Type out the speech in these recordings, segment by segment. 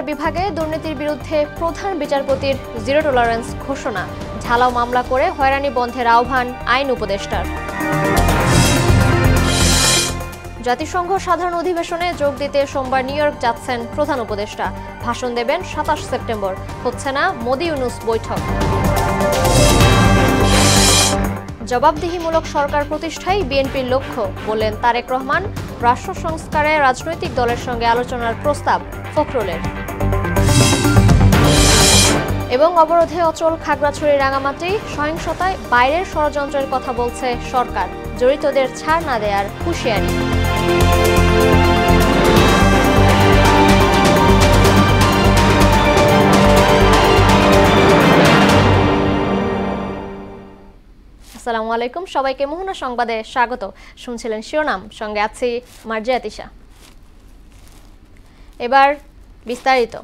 বিচার বিভাগে দুর্নীতির বিরুদ্ধে প্রধান বিচারপতির জিরো টলারেন্স ঘোষণা, ঢালাও মামলা করে হয়রানি বন্ধের আহ্বান আইন উপদেষ্টার। জাতিসংঘ সাধারণ অধিবেশনে যোগ দিতে সোমবার নিউ ইয়র্ক যাচ্ছেন প্রধান উপদেষ্টা। ভাষণ দেবেন 27 সেপ্টেম্বর। হচ্ছে না মোদি-ইউনূস বৈঠক। জবাবদিহিমূলক সরকার প্রতিষ্ঠাই বিএনপির লক্ষ্য বললেন তারেক রহমান। রাষ্ট্র সংস্কারে রাজনৈতিক দলের সঙ্গে আলোচনার প্রস্তাব ফখরুলের। এবং অবরোধে অচল খাগড়াছড়ি রাঙামাটি, সহিংসতায় বাইরের ষড়যন্ত্রের কথা বলছে সরকার, জড়িতদের ছাড় না দেয়ার হুঁশিয়ারি। আসসালামু আলাইকুম, সবাইকে মোহনা সংবাদে স্বাগত। শুনছিলেন শিরোনাম, সঙ্গে আছি মার্জিয়া তিশা। এবার বিস্তারিত।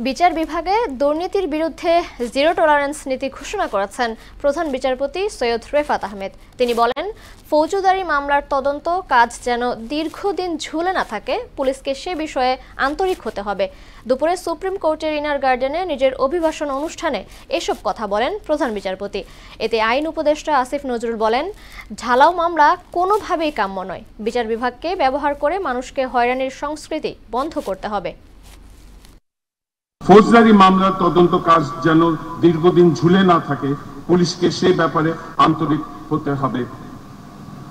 বিচার বিভাগে দুর্নীতির বিরুদ্ধে জিরো টলারেন্স নীতি ঘোষণা করেছেন প্রধান বিচারপতি সৈয়দ রেফাত আহমেদ। তিনি বলেন, ফৌজদারি মামলার তদন্ত কাজ যেন দীর্ঘদিন ঝুলে না থাকে, পুলিশকে সে বিষয়ে আন্তরিক হতে হবে। দুপুরে সুপ্রিম কোর্টের ইনার গার্ডেনে নিজের অভিভাষণ অনুষ্ঠানে এসব কথা বলেন প্রধান বিচারপতি। এতে আইন উপদেষ্টা আসিফ নজরুল বলেন, ঢালাও মামলা কোনোভাবেই কাম্য নয়। বিচার বিভাগকে ব্যবহার করে মানুষকে হয়রানির সংস্কৃতি বন্ধ করতে হবে। ফৌজদারি মামলার তদন্ত কাজ যেন দীর্ঘদিন ঝুলে না থাকে, পুলিশকে সে ব্যাপারে আন্তরিক হতে হবে।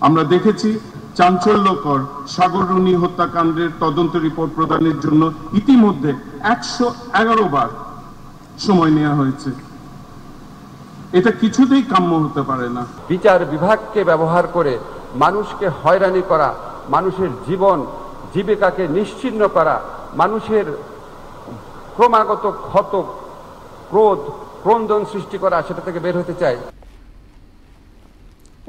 আমরা দেখেছি চাঞ্চল্যকর সাগররুনি হত্যাকাণ্ডের তদন্ত রিপোর্ট প্রদানের জন্য ইতিমধ্যে 111 বার সময় নেওয়া হয়েছে। এটা কিছুতেই কাম্য হতে পারে না। বিচার বিভাগকে ব্যবহার করে মানুষকে হয়রানি করা, মানুষের জীবন জীবিকাকে নিশ্চিহ্ন করা, মানুষের ক্রমাগত ক্ষত, ক্রোধ, ক্রন্দন সৃষ্টি করা, সেটা থেকে বের হতে চাই।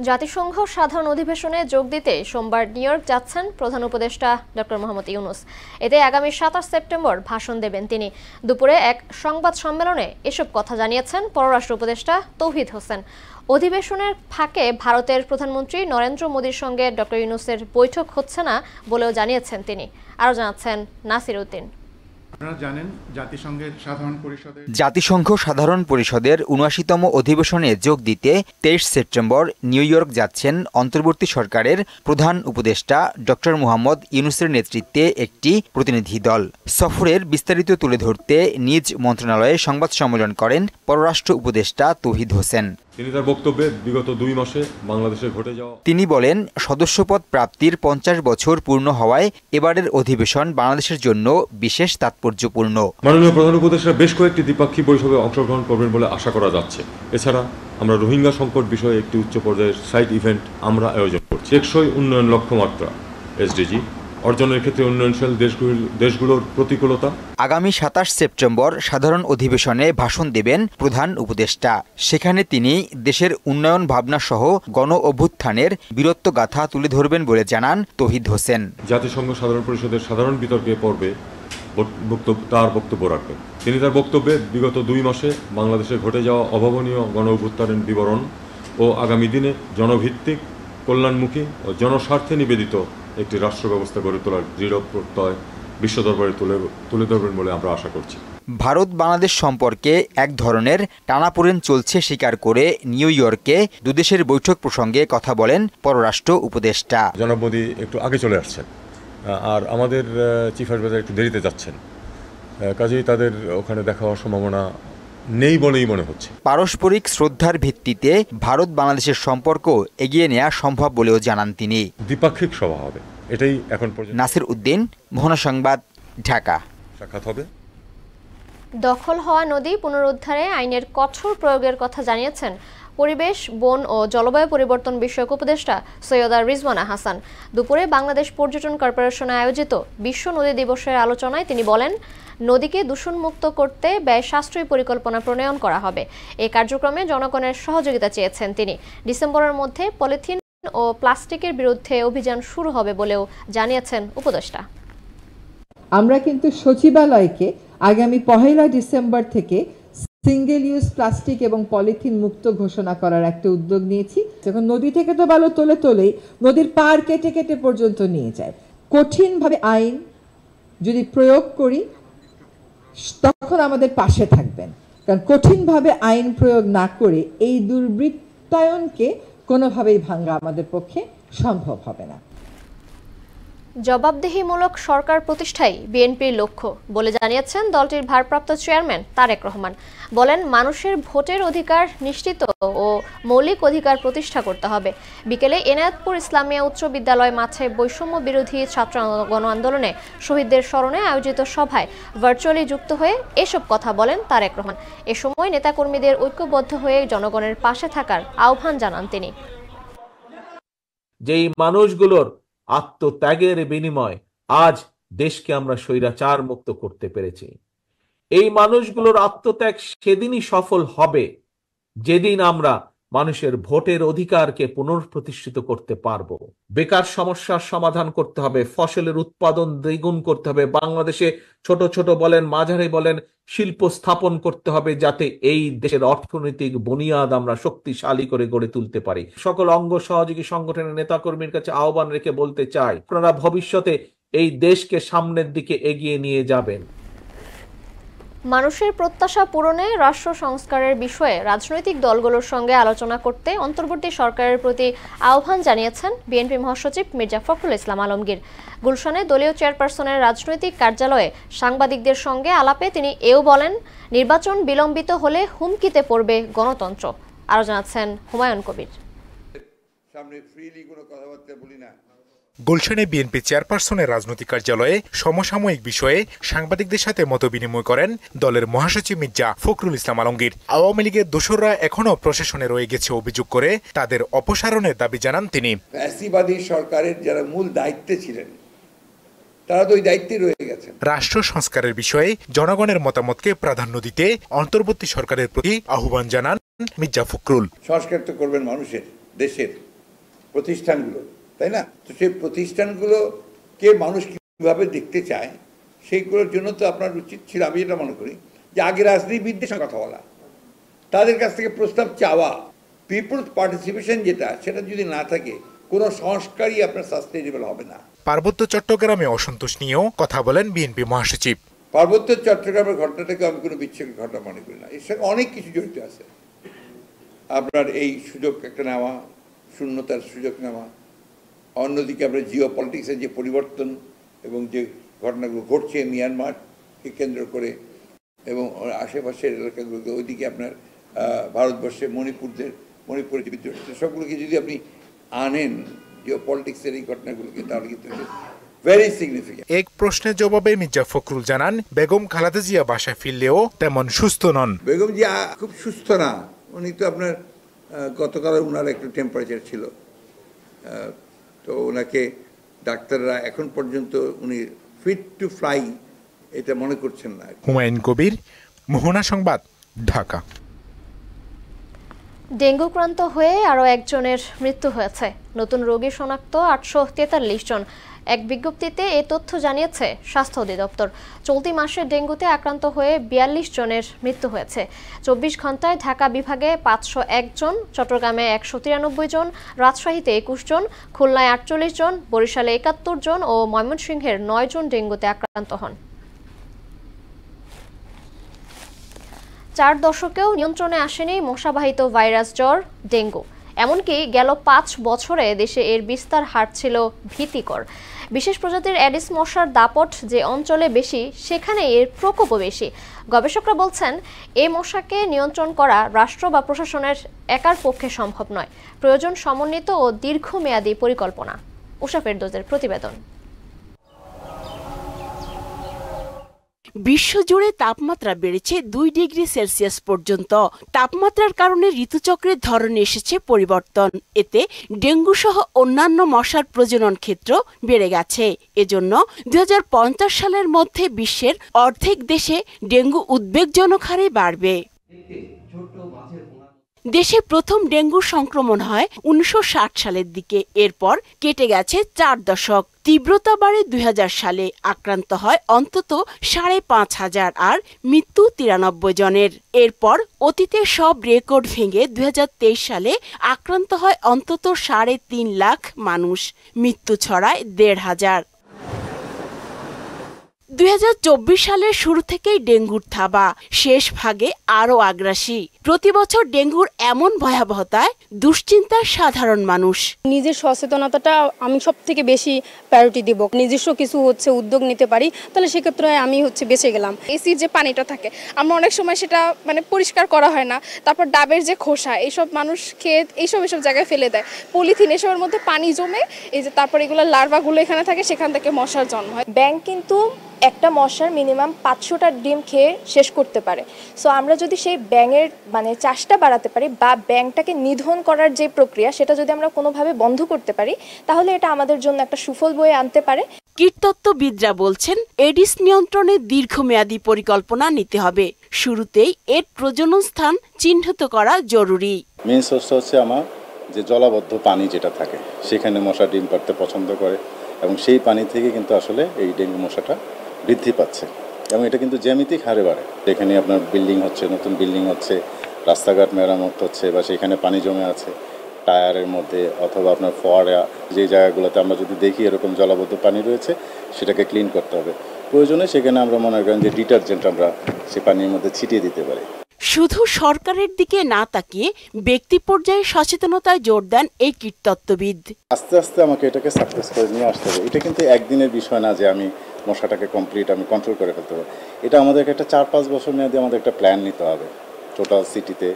জাতিসংঘ সাধারণ অধিবেশনে যোগ দিতে সোমবার নিউ ইয়র্ক যাচ্ছেন প্রধান উপদেষ্টা ডক্টর মোহাম্মদ ইউনূস। এতে আগামী 27 সেপ্টেম্বর ভাষণ দেবেন তিনি। দুপুরে এক সংবাদ সম্মেলনে এসব কথা জানিয়েছেন পররাষ্ট্র উপদেষ্টা তৌহিদ হোসেন। অধিবেশনের ফাঁকে ভারতের প্রধানমন্ত্রী নরেন্দ্র মোদীর সঙ্গে ডক্টর ইউনূসের বৈঠক হচ্ছে না বলেও জানিয়েছেন তিনি। আরও জানাচ্ছেন নাসির উদ্দিন। জাতিসংঘ সাধারণ পরিষদের ৭৯তম অধিবেশনে যোগ দিতে ২৩ সেপ্টেম্বর নিউ ইয়র্ক যাচ্ছেন অন্তর্বর্তী সরকারের প্রধান উপদেষ্টা ডক্টর মোহাম্মদ ইউনূসের নেতৃত্বে একটি প্রতিনিধি দল। সফরের বিস্তারিত তুলে ধরতে নিজ মন্ত্রণালয়ে সংবাদ সম্মেলন করেন পররাষ্ট্র উপদেষ্টা তৌহিদ হোসেন। তিনি তার বক্তব্যে বিগত 2 মাসে বাংলাদেশে ঘটে যাওয়া তিনি বলেন, সদস্যপদ প্রাপ্তির 50 বছর পূর্ণ হওয়ায় এবারের অধিবেশন বাংলাদেশের জন্য বিশেষ তাৎপর্যপূর্ণ। মাননীয় প্রধান উপদেষ্টা বেশ কয়েকটি দ্বিপাক্ষিক বৈঠকে অংশগ্রহণ করবেন বলে আশা করা যাচ্ছে। এছাড়া আমরা রোহিঙ্গা সংকট বিষয়ে একটি উচ্চ পর্যায়ের সাইড ইভেন্ট আমরা আয়োজন করছি। টেকসই উন্নয়ন লক্ষ্যমাত্রা এসডিজি অর্জনের ক্ষেত্রে উন্নয়নশীল দেশগুলোর প্রতিকূলতা। আগামী 27 সেপ্টেম্বর সাধারণ অধিবেশনে ভাষণ দেবেন প্রধান উপদেষ্টা। সেখানে তিনি দেশের উন্নয়ন ভাবনা সহ গণ অভ্যুত্থানের বীরত্বগাথা তুলে ধরবেন বলে জানান তৌহিদ হোসেন। জাতিসংঘ সাধারণ পরিষদের সাধারণ বিতর্কে পর্বে তার বক্তব্য রাখবেন। তিনি তার বক্তব্যে বিগত 2 মাসে বাংলাদেশে ঘটে যাওয়া অভাবনীয় গণ অভ্যুত্থানের বিবরণ ও আগামী দিনে জনভিত্তিক, কল্যাণমুখী ও জনস্বার্থে নিবেদিত একটি রাষ্ট্র ব্যবস্থা গড়ে তোলার দৃঢ় প্রত্যয় বিশ্ব দরবারে তুলে ধরবেন বলে আমরা আশা করছি। ভারত বাংলাদেশ সম্পর্কে এক ধরনের টানাপোড়েন চলছে স্বীকার করে নিউ ইয়র্কে দুদেশের বৈঠক প্রসঙ্গে কথা বলেন পররাষ্ট্র উপদেষ্টা। জনাব মোদী একটু আগে চলে আসছেন, আর আমাদের চিফ অ্যাডভাইজার একটু দেরিতে যাচ্ছেন, কাজেই তাদের ওখানে দেখা হওয়ার সম্ভাবনা নেই বলেই মনে হচ্ছে। পারস্পরিক শ্রদ্ধার ভিত্তিতে ভারত বাংলাদেশের সম্পর্ক এগিয়ে নেওয়া সম্ভব বলেও জানান তিনি। দ্বিপাক্ষিক সভা হবে, এটাই এখন পর্যন্ত। নাসির উদ্দিন, মোহনা সংবাদ, ঢাকা। সাক্ষাৎ হবে। দখল হওয়া নদী পুনরুদ্ধারে আইনের কঠোর প্রয়োগের কথা জানিয়েছেন পরিবেশ, বন ও জলবায়ু পরিবর্তন বিষয়ক উপদেষ্টা সৈয়দা রিজওয়ানা হাসান। দুপুরে বাংলাদেশ পর্যটন কর্পোরেশনে আয়োজিত বিশ্ব নদী দিবসের আলোচনায় তিনি বলেন, নদীকে দূষণমুক্ত করতে ব্যয় সাশ্রয়ী পরিকল্পনা প্রণয়ন করা হবে। এই কার্যক্রমে জনগণের সহযোগিতা চেয়েছেন তিনি। ডিসেম্বরের মধ্যে পলিথিন ও প্লাস্টিকের বিরুদ্ধে অভিযান শুরু হবে বলেও জানিয়েছেন উপদেষ্টা। আমরা কিন্তু সচিবালয়কে আগামী 1 ডিসেম্বর থেকে সিঙ্গেল ইউজ প্লাস্টিক এবং পলিথিন মুক্ত ঘোষণা করার একটা উদ্যোগ নিয়েছি। যখন নদী থেকে তো বালু তোলেই নদীর পাড় কেটে কেটে পর্যন্ত নিয়ে যায়। কঠিনভাবে আইন যদি প্রয়োগ করি তখন আমাদের পাশে থাকবেন, কারণ কঠিনভাবে আইন প্রয়োগ না করে এই দুর্বৃত্তায়নকে কোনোভাবেই ভাঙা আমাদের পক্ষে সম্ভব হবে না। জবাবদিহিমূলক সরকার প্রতিষ্ঠাই বিএনপির লক্ষ্য বলে জানিয়েছেন দলটির ভারপ্রাপ্ত চেয়ারম্যান তারেক রহমান। বলেন, মানুষের ভোটের অধিকার নিশ্চিত ও মৌলিক অধিকার প্রতিষ্ঠা করতে হবে। বিকেলে এনায়েতপুর ইসলামিয়া উচ্চ বিদ্যালয় মাঠে বৈষম্য বিরোধী ছাত্র গণ আন্দোলনে শহীদদের স্মরণে আয়োজিত সভায় ভার্চুয়ালি যুক্ত হয়ে এসব কথা বলেন তারেক রহমান। এ সময় নেতাকর্মীদের ঐক্যবদ্ধ হয়ে জনগণের পাশে থাকার আহ্বান জানান তিনি। যেই মানুষগুলোর আত্মত্যাগের বিনিময় আজ দেশকে আমরা স্বৈরাচার মুক্ত করতে পেরেছি, এই মানুষগুলোর আত্মত্যাগ সেদিনই সফল হবে যেদিন আমরা মানুষের ভোটের অধিকারকে পুনঃপ্রতিষ্ঠিত করতে পারবো। বেকার সমস্যার সমাধান করতে হবে, ফসলের উৎপাদন দ্বিগুণ করতে হবে, বাংলাদেশে ছোট ছোট বলেন মাঝারি বলেন শিল্প স্থাপন করতে হবে, যাতে এই দেশের অর্থনৈতিক বুনিয়াদ আমরা শক্তিশালী করে গড়ে তুলতে পারি। সকল অঙ্গ সহযোগী সংগঠনের নেতাকর্মীর কাছে আহ্বান রেখে বলতে চাই, আপনারা ভবিষ্যতে এই দেশকে সামনের দিকে এগিয়ে নিয়ে যাবেন। মানুষের প্রত্যাশা পূরণে রাষ্ট্র সংস্কারের বিষয়ে রাজনৈতিক দলগুলোর সঙ্গে আলোচনা করতে অন্তর্বর্তী সরকারের প্রতি আহ্বান জানিয়েছেন বিএনপি মহাসচিব মির্জা ফখরুল ইসলাম আলমগীর। গুলশানে দলীয় চেয়ারপারসনের রাজনৈতিক কার্যালয়ে সাংবাদিকদের সঙ্গে আলাপে তিনি এও বলেন, নির্বাচন বিলম্বিত হলে হুমকিতে পড়বে গণতন্ত্র। আরও জানাচ্ছেন হুমায়ুন কবির। গুলশানে বিএনপি চেয়ারপারসনের রাজনৈতিক কার্যালয়ে সমসাময়িক বিষয়ে সাংবাদিকদের সাথে মতবিনিময় করেন দলের মহাসচিব মির্জা ফখরুল ইসলাম আলমগীর। আওয়ামী লীগের দোসররা এখনো প্রশাসনে রয়ে গেছে অভিযোগ করে তাদের অপসারণের দাবি জানান তিনি। ফ্যাসিবাদী সরকারের যারা মূল দায়িত্বে ছিলেন তারা তো ওই দায়িত্বে রয়ে গেছেন। রাষ্ট্র সংস্কারের বিষয়ে জনগণের মতামতকে প্রাধান্য দিতে অন্তর্বর্তী সরকারের প্রতি আহ্বান জানান মির্জা ফখরুল। সংস্কার তো করবেন মানুষের, দেশের প্রতিষ্ঠানগুলো, তাই না? তো সেই প্রতিষ্ঠানগুলোকে মানুষ কিভাবে দেখতে চায় সেইগুলোর জন্য তো আপনার উচিত ছিল, আমি এটা মনে করি, যে আগে রাজনীতিবিদদের সঙ্গে কথা বলা, তাদের কাছ থেকে প্রস্তাব চাওয়া। পিপলস পার্টিসিপেশন যেটা, সেটা যদি না থাকে কোনো সংস্কারই আপনার সাস্টেইনেবল হবে না। পার্বত্য চট্টগ্রামে অসন্তোষ নিয়েও কথা বলেন বিএনপি মহাসচিব। পার্বত্য চট্টগ্রামের ঘটনাটাকে আমি কোনো বিচ্ছিন্ন ঘটনা মনে করি না, এর সঙ্গে অনেক কিছু জড়িত আছে। আপনার এই সুযোগ একটা নেওয়া, শূন্যতার সুযোগ নেওয়া, অন্যদিকে আপনার জিও পলিটিক্সের যে পরিবর্তন এবং যে ঘটনাগুলো ঘটছে মিয়ানমারকে কেন্দ্র করে এবং আশেপাশের এলাকাগুলোকে, ওইদিকে আপনার ভারতবর্ষে মণিপুরের যে বিদ্রোহ, সবগুলোকে যদি আপনি আনেন জিও পলিটিক্সের এই ঘটনাগুলোকে, তাহলে কিন্তু ভেরি সিগনিফিকেন্ট। এক প্রশ্নের জবাবে মির্জা ফখরুল জানান, বেগম খালেদা জিয়া বাসায় ফিরলেও তেমন সুস্থ নন। বেগম জিয়া খুব সুস্থ না, উনি তো আপনার গতকাল ওনার একটু টেম্পারেচার ছিল, তো ওনাকে ডাক্তাররা এখন পর্যন্ত উনি ফিট টু ফ্লাই এটা মনে করছেন না। হুমায়ুন কবির, মোহনা সংবাদ, ঢাকা। ডেঙ্গুক্রান্ত হয়ে আরও একজনের মৃত্যু হয়েছে। নতুন রোগী শনাক্ত 843 জন। এক বিজ্ঞপ্তিতে এ তথ্য জানিয়েছে স্বাস্থ্য অধিদপ্তর। চলতি মাসে ডেঙ্গুতে আক্রান্ত হয়ে 42 জনের মৃত্যু হয়েছে। 24 ঘন্টায় ঢাকা বিভাগে 501 জন, চট্টগ্রামে 193 জন, রাজশাহীতে 21 জন, খুলনায় 48 জন, বরিশালে 71 জন ও ময়মনসিংহের 9 জন ডেঙ্গুতে আক্রান্ত হন। 4 দশকেও নিয়ন্ত্রণে আসেনি মশাবাহিত ভাইরাস জ্বর ডেঙ্গু। এমনকি গেল 5 বছরে দেশে এর বিস্তার হার ছিল ভীতিকর। বিশেষ প্রজাতির অ্যাডিস মশার দাপট যে অঞ্চলে বেশি, সেখানে এর প্রকোপও বেশি। গবেষকরা বলছেন, এই মশাকে নিয়ন্ত্রণ করা রাষ্ট্র বা প্রশাসনের একার পক্ষে সম্ভব নয়। প্রয়োজন সমন্বিত ও দীর্ঘমেয়াদী পরিকল্পনা। উষা ফেরদৌসের প্রতিবেদন। বিশ্বজুড়ে তাপমাত্রা বেড়েছে 2 ডিগ্রি সেলসিয়াস পর্যন্ত। তাপমাত্রার কারণে ঋতুচক্রের ধরনে এসেছে পরিবর্তন। এতে ডেঙ্গু সহ অন্যান্য মশার প্রজনন ক্ষেত্র বেড়ে গেছে। এজন্য 2050 সালের মধ্যে বিশ্বের অর্ধেক দেশে ডেঙ্গু উদ্বেগজনক হারে বাড়বে। দেশে প্রথম ডেঙ্গু সংক্রমণ হয় 1960 সালের দিকে। এরপর কেটে গেছে 4 দশক। তীব্রতা বাড়ে 2000 সালে। আক্রান্ত হয় অন্তত 5500 আর মৃত্যু 93 জনের। এরপর অতীতের সব রেকর্ড ভেঙে 2023 সালে আক্রান্ত হয় অন্তত 3.5 লাখ মানুষ। মৃত্যু ছড়ায় 1500। 2024 সালের শুরু থেকেই ডেঙ্গুর থাবা, শেষ ভাগে আরও আগ্রাসী। প্রতি বছর ডেঙ্গুর এমন ভয়াবহতায় দুশ্চিন্তার সাধারণ মানুষ। নিজের সচেতনতাটা আমি সব থেকে বেশি প্রায়োরিটি দিব। নিজস্ব কিছু উদ্যোগ নিতে পারি, তাহলে সেক্ষেত্রে আমি বেঁচে গেলাম। এসির যে পানিটা থাকে, আমরা অনেক সময় সেটা পরিষ্কার করা হয় না। তারপর ডাবের যে খোসা, এইসব মানুষ খেয়ে এইসব জায়গায় ফেলে দেয়। পলিথিন, এসবের মধ্যে পানি জমে, এই যে তারপর এগুলো লার্ভাগুলো এখানে থাকে, সেখান থেকে মশার জন্ম হয়। ব্যাঙ কিন্তু একটা মশার মিনিমাম 500টা ডিম খেয়ে শেষ করতে পারে। সো আমরা যদি সেই ব্যাঙের চাষটা বাড়াতে পারি বা ব্যাঙটাকে নিধন করার যে প্রক্রিয়া, সেটা যদি আমরা কোনোভাবে বন্ধ করতে পারি, তাহলে এটা আমাদের জন্য একটা সুফল বয়ে আনতে পারে। কীটতত্ত্ববিদরা বলছেন, এডিস নিয়ন্ত্রণে দীর্ঘমেয়াদী পরিকল্পনা নিতে হবে। শুরুতেই এর প্রজনন স্থান চিহ্নিত করা জরুরি। মেইন সোর্সটা হচ্ছে আমার যে জলাবদ্ধ পানি যেটা থাকে, সেখানে মশা ডিম পাড়তে পছন্দ করে এবং সেই পানি থেকে কিন্তু আসলে এই ডেঙ্গু মশাটা বৃদ্ধি পাচ্ছে এবং এটা কিন্তু জ্যামিতিক হারে বাড়ে। এখানে আপনার বিল্ডিং হচ্ছে, নতুন বিল্ডিং হচ্ছে, রাস্তাঘাট মেরামত হচ্ছে বা সেখানে পানি জমে আছে টায়ারের মধ্যে, অথবা আপনার ফোয়ারা যে জায়গাগুলোতে আমরা যদি দেখি এরকম জলাবদ্ধ পানি রয়েছে, সেটাকে ক্লিন করতে হবে। প্রয়োজনে সেখানে আমরা মনে করেন যে ডিটারজেন্ট আমরা সে পানির মধ্যে ছিটিয়ে দিতে পারি। শুধু সরকারের দিকে না তাকিয়ে ব্যক্তি পর্যায়ে সচেতনতায় জোর দেন এই কীটতত্ত্ববিদ। আস্তে আস্তে আমাকে এটাকে সাকসেস করে নিয়ে আসতে হবে। এটা কিন্তু একদিনের বিষয় না যে আমি মশাটাকে আমি কন্ট্রোল করে ফেলতে হবে। এটা আমাদেরকে একটা 4-5 বছর মেয়াদে আমাদের একটা প্ল্যান নিতে হবে টোটাল সিটিতে।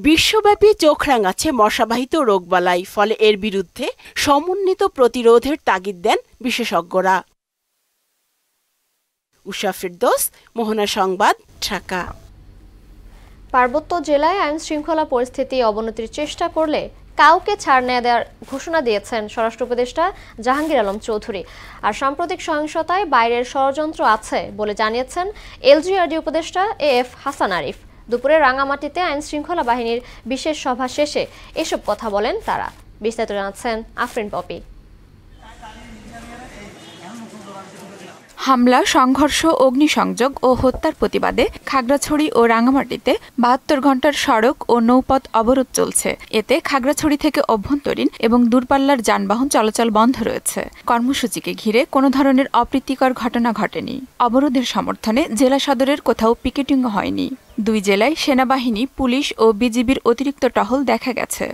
বিশ্বব্যাপী চোখ রাঙাচ্ছে মশাবাহিত রোগবালাই, ফলে এর বিরুদ্ধে সমন্বিত প্রতিরোধের তাগিদ দেন বিশেষজ্ঞরা। উষা ফিরদৌস, মোহনা সংবাদ, ঢাকা। পার্বত্য জেলায় আইন শৃঙ্খলা পরিস্থিতি অবনতির চেষ্টা করলে কাউকে ছাড় না দেওয়ার ঘোষণা দিয়েছেন স্বরাষ্ট্র উপদেষ্টা জাহাঙ্গীর আলম চৌধুরী। আর সাম্প্রতিক সহিংসতায় বাইরের ষড়যন্ত্র আছে বলে জানিয়েছেন এলজিআরডি উপদেষ্টা এএফ হাসান আরিফ। দুপুরে রাঙামাটিতে আইন শৃঙ্খলা বাহিনীর বিশেষ সভা শেষে এসব কথা বলেন তারা। বিস্তারিত জানাচ্ছেন আফরিন পপি। হামলা, সংঘর্ষ, অগ্নিসংযোগ ও হত্যার প্রতিবাদে খাগড়াছড়ি ও রাঙামাটিতে 72 ঘণ্টার সড়ক ও নৌপথ অবরোধ চলছে। এতে খাগড়াছড়ি থেকে অভ্যন্তরীণ এবং দূরপাল্লার যানবাহন চলাচল বন্ধ রয়েছে। কর্মসূচিকে ঘিরে কোনো ধরনের অপ্রীতিকর ঘটনা ঘটেনি। অবরোধের সমর্থনে জেলা সদরের কোথাও পিকেটিংও হয়নি। 2 জেলায় সেনাবাহিনী, পুলিশ ও বিজিবির অতিরিক্ত টহল দেখা গেছে।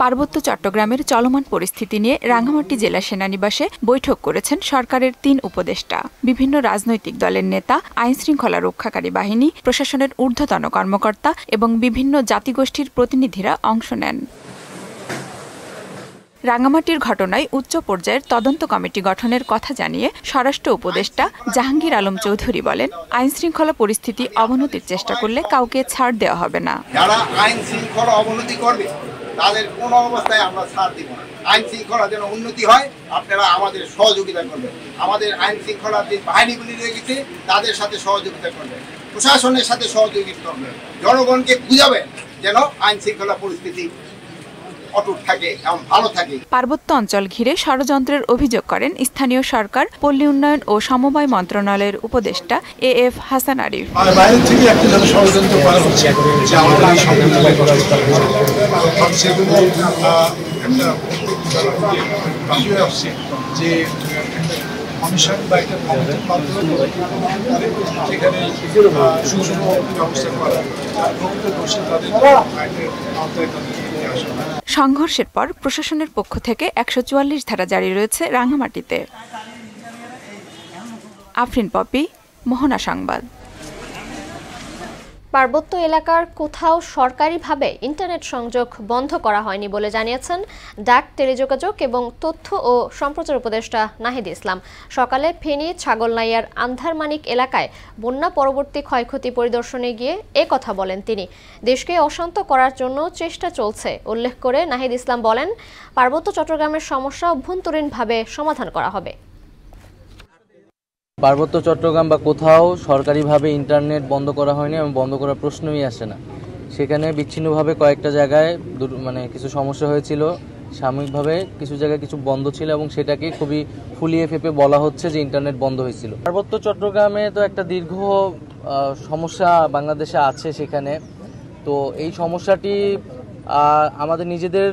পার্বত্য চট্টগ্রামের চলমান পরিস্থিতি নিয়ে রাঙামাটি জেলা সেনানিবাসে বৈঠক করেছেন সরকারের 3 উপদেষ্টা। বিভিন্ন রাজনৈতিক দলের নেতা, আইনশৃঙ্খলা রক্ষাকারী বাহিনী, প্রশাসনের ঊর্ধ্বতন কর্মকর্তা এবং বিভিন্ন জাতিগোষ্ঠীর প্রতিনিধিরা অংশ নেন। রাঙামাটির ঘটনায় উচ্চ পর্যায়ের তদন্ত কমিটি গঠনের কথা জানিয়ে স্বরাষ্ট্র উপদেষ্টা জাহাঙ্গীর আলম চৌধুরী বলেন, আইনশৃঙ্খলা পরিস্থিতি অবনতির চেষ্টা করলে কাউকে ছাড় দেওয়া হবে না। যারা আইন শৃঙ্খলা অবনতি করবে তাদের কোনো অবস্থায় আমরা ছাড় দিব না। আইন শৃঙ্খলা যেন উন্নতি হয়, আপনারা আমাদের সহযোগিতা করবেন। আমাদের আইন শৃঙ্খলার যে বাহিনীগুলি রয়েছে তাদের সাথে সহযোগিতা করবেন, প্রশাসনের সাথে সহযোগিতা করবেন, জনগণকে বুঝাবেন যেন আইন শৃঙ্খলা পরিস্থিতি অটুট থাকে এবং ভালো থাকে। পার্বত্য অঞ্চল ঘিরে ষড়যন্ত্রের অভিযোগ করেন স্থানীয় সরকার, পল্লী উন্নয়ন ও সমবায় মন্ত্রণালয়ের উপদেষ্টা এএফ হাসান আরিফ। বাইরে থেকে একটা ষড়যন্ত্র করা হচ্ছে যে আমাদের এই সম্প্রদায় করা হচ্ছে যে কমিশন বা একটা কমিটির মাধ্যমে সেখানে সুষম ব্যবস্থা করা প্রকৃত দোষী তাদের আইনের আওতায় তাদেরকে নিয়ে আসা। সংঘর্ষের পর প্রশাসনের পক্ষ থেকে 144 ধারা জারি রয়েছে রাঙামাটিতে। আফরিন পপি, মোহনা সংবাদ। পার্বত্য এলাকার কোথাও সরকারিভাবে ইন্টারনেট সংযোগ বন্ধ করা হয়নি বলে জানিয়েছেন ডাক, টেলিযোগাযোগ এবং তথ্য ও সম্প্রচার উপদেষ্টা নাহিদ ইসলাম। সকালে ফেনী ছাগলনাইয়ার আন্ধারমানিক এলাকায় বন্যা পরবর্তী ক্ষয়ক্ষতি পরিদর্শনে গিয়ে কথা বলেন তিনি। দেশকে অশান্ত করার জন্য চেষ্টা চলছে উল্লেখ করে নাহিদ ইসলাম বলেন, পার্বত্য চট্টগ্রামের সমস্যা অভ্যন্তরীণভাবে সমাধান করা হবে। পার্বত্য চট্টগ্রাম বা কোথাও সরকারিভাবে ইন্টারনেট বন্ধ করা হয়নি এবং বন্ধ করার প্রশ্নই আসে না। সেখানে বিচ্ছিন্নভাবে কয়েকটা জায়গায় কিছু সমস্যা হয়েছিল, সাময়িকভাবে কিছু জায়গায় কিছু বন্ধ ছিল এবং সেটাকে খুবই ফুলিয়ে ফেপে বলা হচ্ছে যে ইন্টারনেট বন্ধ হয়েছিল। পার্বত্য চট্টগ্রামে তো একটা দীর্ঘ সমস্যা বাংলাদেশে আছে সেখানে। তো এই সমস্যাটি আমাদের নিজেদের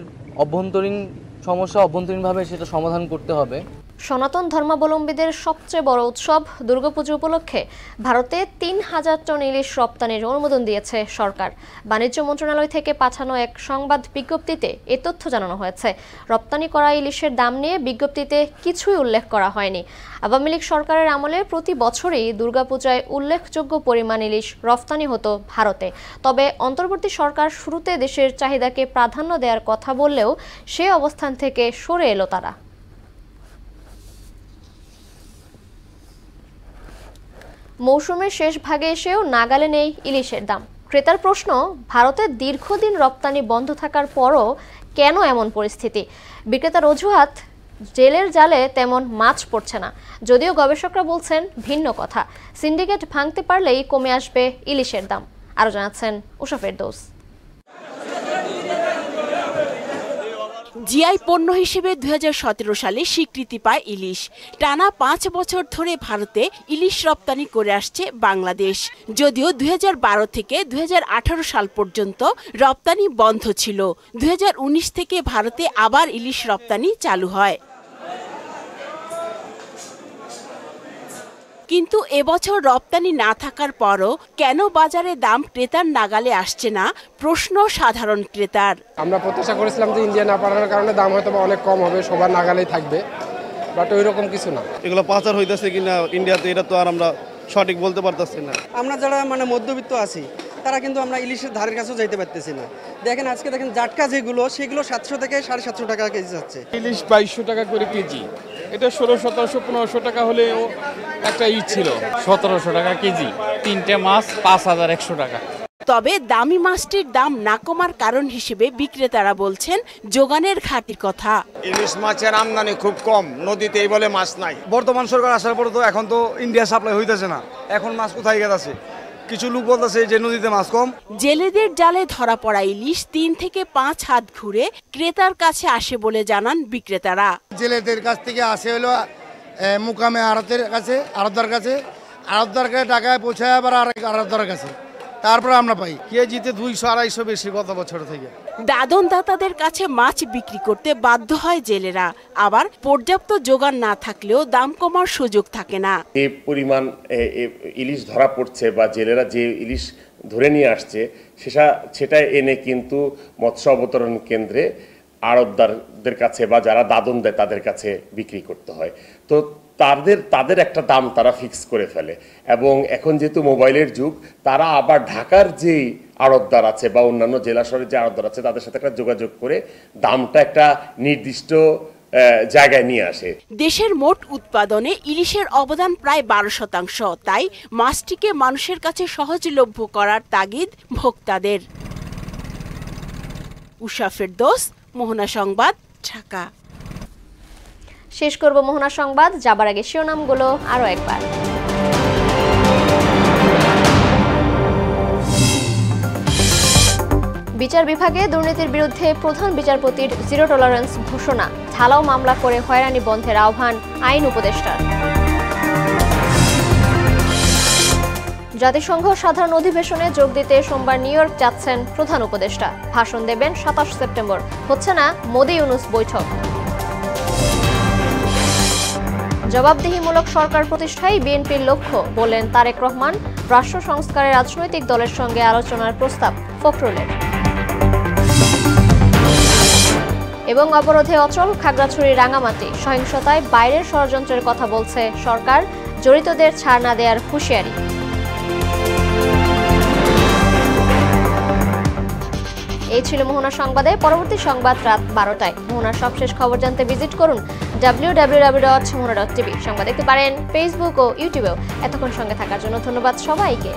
অভ্যন্তরীণভাবে সেটা সমাধান করতে হবে। সনাতন ধর্মাবলম্বীদের সবচেয়ে বড় উৎসব দুর্গাপুজো উপলক্ষে ভারতে ৩,০০০ টন ইলিশ রপ্তানির অনুমোদন দিয়েছে সরকার। বাণিজ্য মন্ত্রণালয় থেকে পাঠানো এক সংবাদ বিজ্ঞপ্তিতে এ তথ্য জানানো হয়েছে। রপ্তানি করা ইলিশের দাম নিয়ে বিজ্ঞপ্তিতে কিছুই উল্লেখ করা হয়নি। আওয়ামী লীগ সরকারের আমলে প্রতি বছরই দুর্গাপূজায় উল্লেখযোগ্য পরিমাণ ইলিশ রপ্তানি হতো ভারতে। তবে অন্তর্বর্তী সরকার শুরুতে দেশের চাহিদাকে প্রাধান্য দেওয়ার কথা বললেও সে অবস্থান থেকে সরে এলো তারা। মৌসুমের শেষ ভাগে এসেও নাগালে নেই ইলিশের দাম। ক্রেতার প্রশ্ন, ভারতের দীর্ঘদিন রপ্তানি বন্ধ থাকার পরও কেন এমন পরিস্থিতি? বিক্রেতার অজুহাত, জেলের জালে তেমন মাছ পড়ছে না। যদিও গবেষকরা বলছেন ভিন্ন কথা। সিন্ডিকেট ভাঙতে পারলেই কমে আসবে ইলিশের দাম। আরও জানাচ্ছেন উষা ফেরদৌস। জিআই পণ্য হিসেবে ২০১৭ সালে স্বীকৃতি পায় ইলিশ। টানা ৫ বছর ধরে ভারতে ইলিশ রপ্তানি করে আসছে বাংলাদেশ। যদিও ২০১২ থেকে ২০১৮ সাল পর্যন্ত রপ্তানি বন্ধ ছিল। ২০১৯ থেকে ভারতে আবার ইলিশ রপ্তানি চালু হয়। কিন্তু এবছর রপ্তানি না থাকার পরও কেন বাজারে দাম ক্রেতার নাগালে আসছে না, প্রশ্ন সাধারণ ক্রেতার। আমরা প্রত্যাশা করেছিলাম যে ইন্ডিয়া না পাঠানোর কারণে দাম হয়তো অনেক কম হবে, সবার নাগালেই থাকবে, বাট ওই রকম কিছু না। এগুলো পাচার হইতেছে কিনা ইন্ডিয়াতে, এটা তো আর আমরা সঠিক বলতে পারতেছি না। আমরা যারা মধ্যবিত্ত আছি তারা কিন্তু আমরা ইলিশের ধারের কাছেও যাইতে পারতেছি না। দেখেন আজকে জাটকা যেগুলো, সেগুলো 700 থেকে 750 টাকা কেজি যাচ্ছে। ইলিশ 2200 টাকা করে কেজি, এটা 1600, 1700, 1500 টাকা হলেও একটা ছিল। 1700 টাকা কেজি, 3টে মাছ 5100 টাকা। তবে দামি মাছটির দাম না কমার কারণ হিসেবে বিক্রেতারা বলছেন যোগানের ঘাটতির কথা। ইলিশ মাছের আমদানি খুব কম, নদীতে এই বলে মাছ নাই। বর্তমান সরকার আসার পর তো এখন তো ইন্ডিয়া সাপ্লাই হইতেছে না, এখন মাছ কোথায় গেছে? কিছু লোক বলতেছে যে নদীতে মাছ কম। জেলেদের জালে ধরা পড়া ইলিশ 3 থেকে 5 হাত ঘুরে ক্রেতার কাছে আসে বলে জানান বিক্রেতারা। জেলেদের কাছ থেকে আসে হলো মুকামে আড়তের কাছে, আড়তদার টাকায় পৌঁছায় আবার আড়তদার কাছে, তারপরে আমরা পাই কেজিতে 200-250 বেশি গত বছর থেকে। দাদন দাতাদের কাছে মাছ বিক্রি করতে বাধ্য হয় জেলেরা। আবার পর্যাপ্ত যোগান না থাকলেও দাম কমার সুযোগ থাকে না। যে পরিমাণ ইলিশ ধরা পড়ছে বা জেলেরা যে ইলিশ ধরে নিয়ে আসছে সেটা এনে কিন্তু মৎস্য অবতরণ কেন্দ্রে আড়তদারদের কাছে বা যারা দাদন দেয় তাদের কাছে বিক্রি করতে হয়। তো তাদের একটা দাম তারা ফিক্স করে ফেলে, এবং এখন যেহেতু মোবাইলের যুগ, তারা আবার ঢাকার যে আড়তদার আছে বা অন্যান্য জেলা শহরের যে আড়তদার আছে তাদের সাথে একটা যোগাযোগ করে দামটা একটা নির্দিষ্ট জায়গায় নিয়ে আসে। দেশের মোট উৎপাদনে ইলিশের অবদান প্রায় 12%, তাই মাছটিকে মানুষের কাছে সহজলভ্য করার তাগিদ ভোক্তাদের। উষা ফেরদৌস, মোহনা সংবাদ, ঢাকা। শেষ করব মোহনা সংবাদ, যাবার আগে শিরোনামগুলো আরো একবার। বিচার বিভাগে দুর্নীতির বিরুদ্ধে প্রধান বিচারপতির জিরো টলারেন্স ঘোষণা, ঢালাও মামলা করে হয়রানি বন্ধের আহ্বান আইন উপদেষ্টার। জাতিসংঘ সাধারণ অধিবেশনে যোগ দিতে সোমবার নিউ ইয়র্ক যাচ্ছেন প্রধান উপদেষ্টা। ভাষণ দেবেন 27 সেপ্টেম্বর। হচ্ছে না মোদি-ইউনূস বৈঠক। জবাবদিহিমূলক সরকার প্রতিষ্ঠায় বিএনপির লক্ষ্য বললেন তারেক রহমান। রাষ্ট্র সংস্কারে রাজনৈতিক দলের সঙ্গে আলোচনার প্রস্তাব ফখরুলের। এবং অবরোধে অচল খাগড়াছড়ি রাঙামাটি, সহিংসতায় বাইরের ষড়যন্ত্রের কথা বলছে সরকার, জড়িতদের ছাড় না দেওয়ার হুঁশিয়ারি। এই ছিল মোহনা সংবাদে। পরবর্তী সংবাদ রাত 12টায়। মোহনার সবশেষ খবর জানতে ভিজিট করুন www.mohana.tv। সংবাদ দেখতে পারেন ফেসবুক ও ইউটিউবেও। এতক্ষণ সঙ্গে থাকার জন্য ধন্যবাদ সবাইকে।